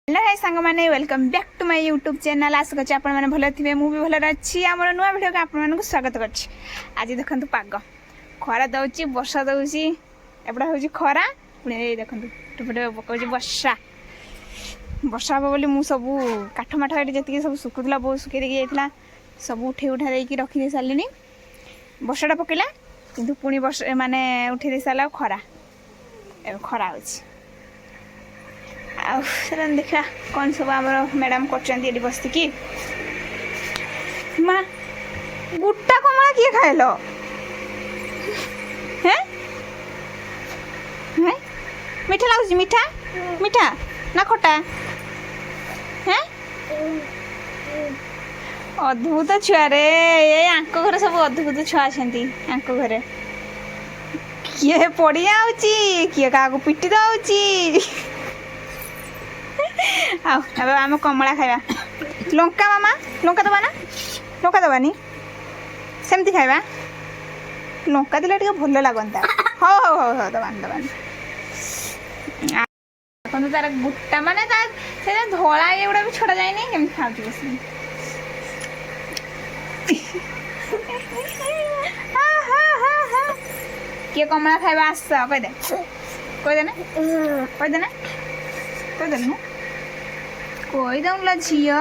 Hello hi सांग मैंने welcome back to my YouTube channel. आशा करछि आपण माने भले थिबे, मु भी भले अछि। हमर नुवा वीडियो के आपण मानकु स्वागत करछि। आज देखंतु पाग खरा दउछि, वर्षा दउछि, एबडा होछि खरा, पुणे ए देखंतु टुपटे पकोछि वर्षा। वर्षा हो बोली मु सब काठ माठ एटी जति सब सुकुतला बहु सुके दे गेथला, सब उठे उठा दे कि रखि दे सालिनी। वर्षाटा पकेला किंतु पुणी वर्षा माने उठे दे साला खरा, ए खरा होछि। देखा कौन सब आम मैडम कर बस कि माँ गुट्टा कमला किए खाएल हैं? मीठा लगुच? मीठा मीठा ना खटा हैं? अद्भुत छुआ रे, ये आंक घर सब अद्भुत छुआ आंक घरे। किए पड़ी आउची, किए का पिटी दउची। आम कमला खाइबा। लंका मामा लंका दबा ना, लंका दबानी सेमती खाइबा। लंका दिले टिके भल लागंता। हो हो हो हो दबानी दबानी। अपन तार गुट्टा माने ता से धोळा एउडा भी छोड़ा जाय नै, केम खाउची बस। हा हा हा हा के कमला खाइबा आस कह दे, कह दे ना, कह दे ना, कह दे ना, कोई दउला झियो।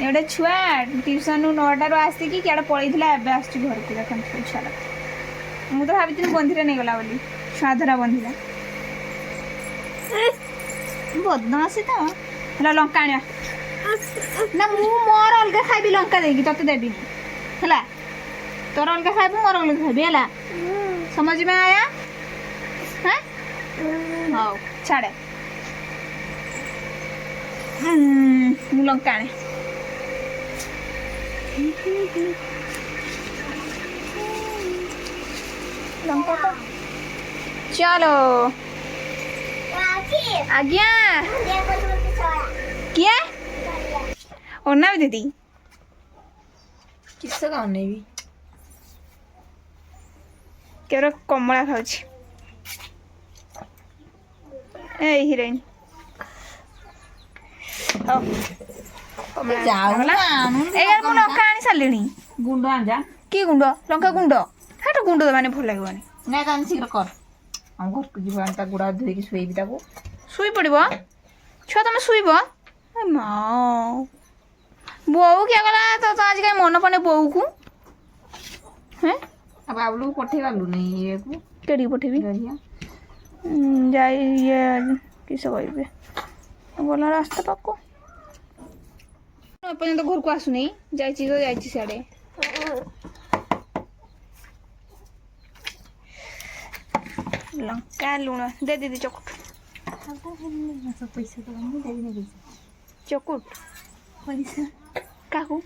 एवडे छुआ ट्यूशन 9 आसिकी क्या पलैला, एबे आसछु घर को। देखन छुआ मु तो भाभी बंधीरा नहीं गला बोली, छुआधरा बंधीरा बदमासी तो। हेलो लंका आनिया ना, मु मोर अलगा खाइबी लंका देगी तते देबी हैला। तोर अलगा खाइबू, मोर अलगा खाइबी हैला। समझ में आया? हैं हां छाड़े मु लंका आने। लंका तो चलो आज्ञा क्या और ना दीदी किससे का नहीं भी केवल कमला खाऊची ए हिरोइन। लंका आनी सारे गुंड आंजा कि गुंड लंका गुंड हेटा गुंड माने भल लगवानी नहीं तो शीघ्र कर। हम घर को जीवन ता गुड़ा धोई शुई ताको शुई पड़ो छुआ तुम शुब माँ बोऊ क्या कला तो आज कहीं मन पड़े बोऊ को हैं। अब बाबलू पठे गलु नहीं ये को केड़ी पठेबी जाई ये किस कहबे गला रास्ता पाको अपन तो घर को आसु नहीं जाइछि तो जाइछि साडे। लंका लुण दे दीदी चकुट पैसा तो हम दे नहीं पैसा चकुट पैसा काकू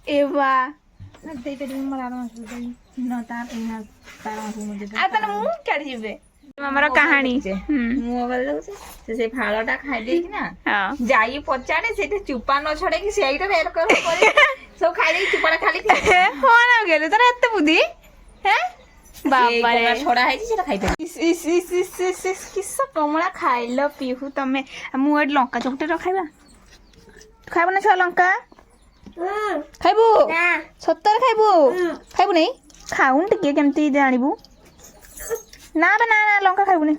एवा दे पे दिन मरा ना न तार इन तार मुझे आ तने मु चढ़ जिबे हमर कहानी मु बोल से फाळटा खाइ दे कि ना। हां जाई पचाड़े से चुपा न छड़े कि सेइटा बेर कर सब खाइ दे चुपाटा खाली हो ना गेले तोर एते बुद्धि हैं बाबा रे छोड़ा है सेटा खाइ दे। इस किस कमला खाइलो पीहु तमे मु एड लंका चकुटे र खाइबा खाइबो ना छुआ लंका खाइबो ना सत्तर खाइबो खाइबो नहीं खाउन टिके केमती जानिबू ना बे ना ना लंका खाइबो नहीं।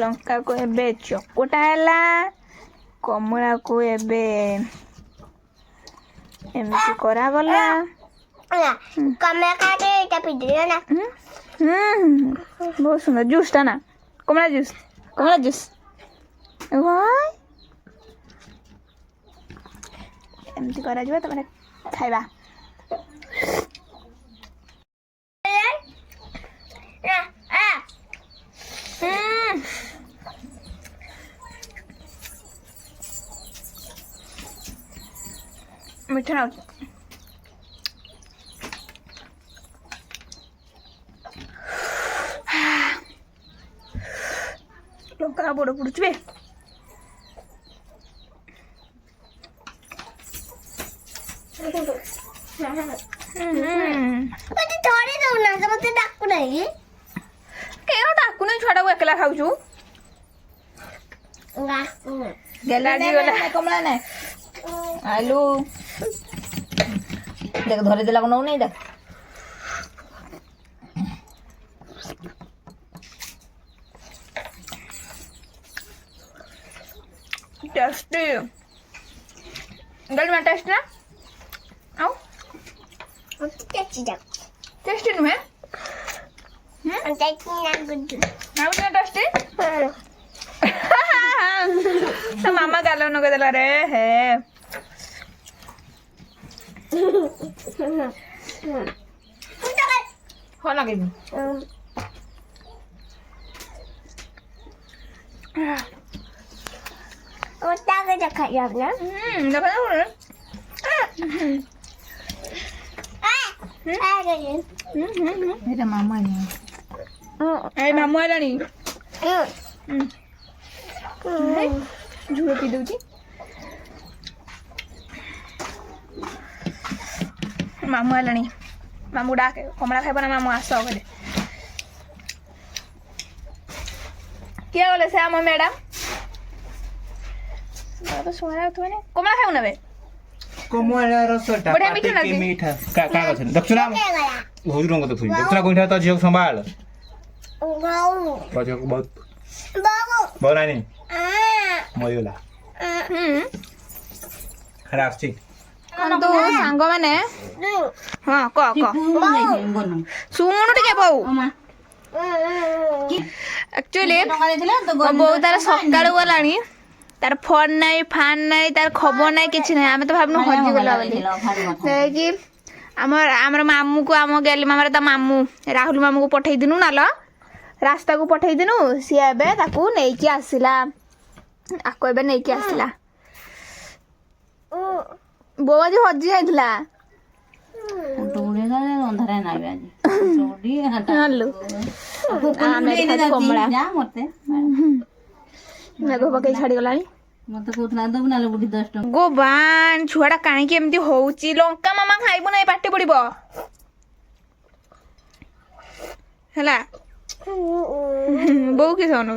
लंका को एबे चकुटा हैला, कमला को एबे एमती करा गला। कमला काटे एटा पिदियो ना। बहुत सुंदर जूस टा ना, कमला जूस, कमला जूस वाह एमती करा जबा तमरे खाइबा। मीठा ना लंका बड़ पड़ुच बे थोड़ी दो ना, तो मत डाकू नहीं। के ଦେଖୁନି ଛୁଆଟାକୁ ଏକଲା ଖାଉଛୁ ଗେଲାଟି ଗଲା କମଳା ନାଇଁ ଆଲୁ দেখ ধরে দিলা কোনো নেই দেখ टेस्टी गल में टेस्ट ना आओ टेस्टी नुहे आओ ना टेस्टी तो मामा गालो न गदला रे है हो लगे देखा ना मेरा मामा है ए मामू आलानी झूड़ पी दूची मामू आलानी मामू डाके कमला खाइब ना मामू आस बोले क्या बोले से आम मैडम तो सोना तो ने कमला खाइब ना बे कमला रसटा बढिया मीठा पाटी लागे। के मीठा का गछ दक्षिणा हुजुरंग तो थुई दक्षिणा कोइठा त झियो संभाल बजक बहुत बोलानी मयोला खराब छी तो सांग माने हां क सुनु टिके बहु एक्चुअली बहु तार सकाळु गलानी तार फोन नाही फान नाही तार खबर नाही किछि नाही आमे तो भाबनु हजी गला बोली कि हमर मामू को आम गेली मामार ता मामू राहुल मामू को पठेई दिनु नालो रास्ता को पठेई दिनु सी एबे ताकू नेई कि आसिला आको एबे नेई कि आसिला बोवा जी हजी जाइथिला टोड़े का अंधारा ना आवे आज टोड़ी हालो आमे खाती कमला जा मते मेघ पकई छाड़ी गलानी मते कोथला दब नाले बुढ़ी 10 टका गोबान छुआटा काहे कि एमती होउची लंका मामा खाइबो नै पाटी पड़िबो हला बौ के सोनु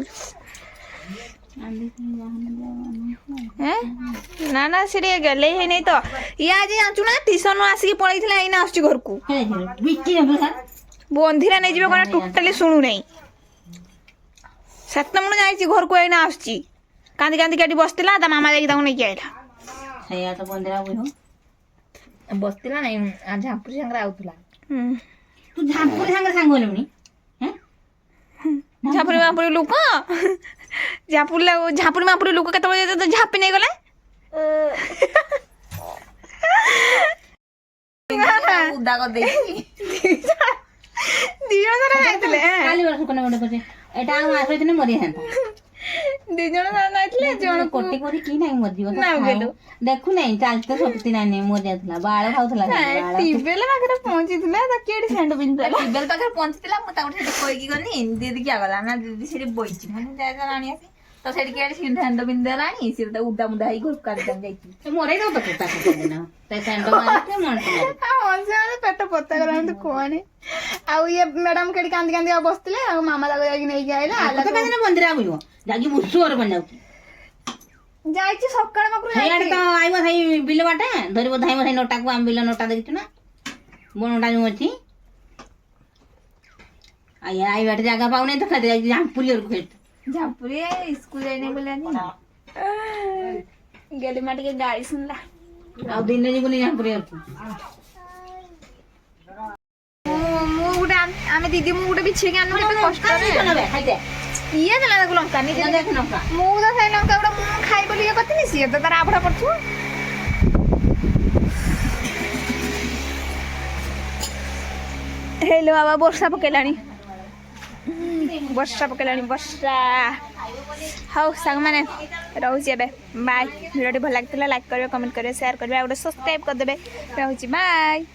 हैं ना ना सिरी गेले हे नै तो या जे आचु ना ट्यूशन आसी पळैथिला आइना आछी घर को बिट्टी ने बंधिरा नै जिबे कोना टोटली सुनु नै सतमण जाईची घर को आइना आछी कांदी कांदी काटी बसतिला ता मामा जाई ताऊ नै कि आइला सैया तो बंदरा बुझो बसतिला नै आ झापुरी संगरा आउतला तू झापुरी संग संग होलुनी हैं झापुरी मापुरी लोक झापुरी मापुरी लोक केतबे तो झापी नै गले उदा को देखी दी जण सारा आइतले काली वर्ष कोने मोटे पचे एटा हम आसे दिने मरि हन दी जण सारा आइतले जण कोटी कोटी की नाही मरि जीव ना गेलो देखु नाही चालते शक्ति नाही नाही मरि जातला बाळ खाउतला बाळ टिबेल पाखरे पहुंचितले त केडी सेंड बिनतला टिबेल पाखर पहुंचतिला म ताउठी कोई की गनी दीदी क्या गला ना दीदी सिरी बोइची माने जाय जाणी आसी तो सेडी केडी सिंध बिंद राणी सिर त उड्डा मुडा ही घर काट दन जाईची ते मोरे जाऊ तो ताको दिना ते सेंड मारते मन हंसे पेट पत्ता गला तो कोने आउ ये मैडम केडी कांदी कांदी बसतिले आ मामा दाग जाई नै आइला आला तो कने मंदिर आबो जागी मुसुर बन जाऊ जाईची सकाळ मकरू हेयाडे तो आइबो थाई बिल बाटे धरिबो धाइबो थाई नोटा को आम बिल नोटा देखिछु ना बनोटा जो अछि आया आई बाटे जागा पाउने तो खाते जाई झापुरी और खेत झापुरी स्कूल जाइने बोलानी गेली माटी के गाड़ी सुनला आ दिन ने गुनी झापुरी और मु गुडा आमे दीदी मु गुडा बिछे के आनु केते कष्ट रे खाबे खाइते इए देला देखु लंका नि ये देख नका मु तो खाइ लंका गुडा मु खाइ बोली कतनी सिए तो तारा आभरा पड़छु hello Baba Varsha पकेलानी Varsha how सांग माने रहउची एबे बाय वीडियो भल लागतिला लाइक करबे कमेंट करबे शेयर करबे आ सब्सक्राइब कर देबे रहउची बाय।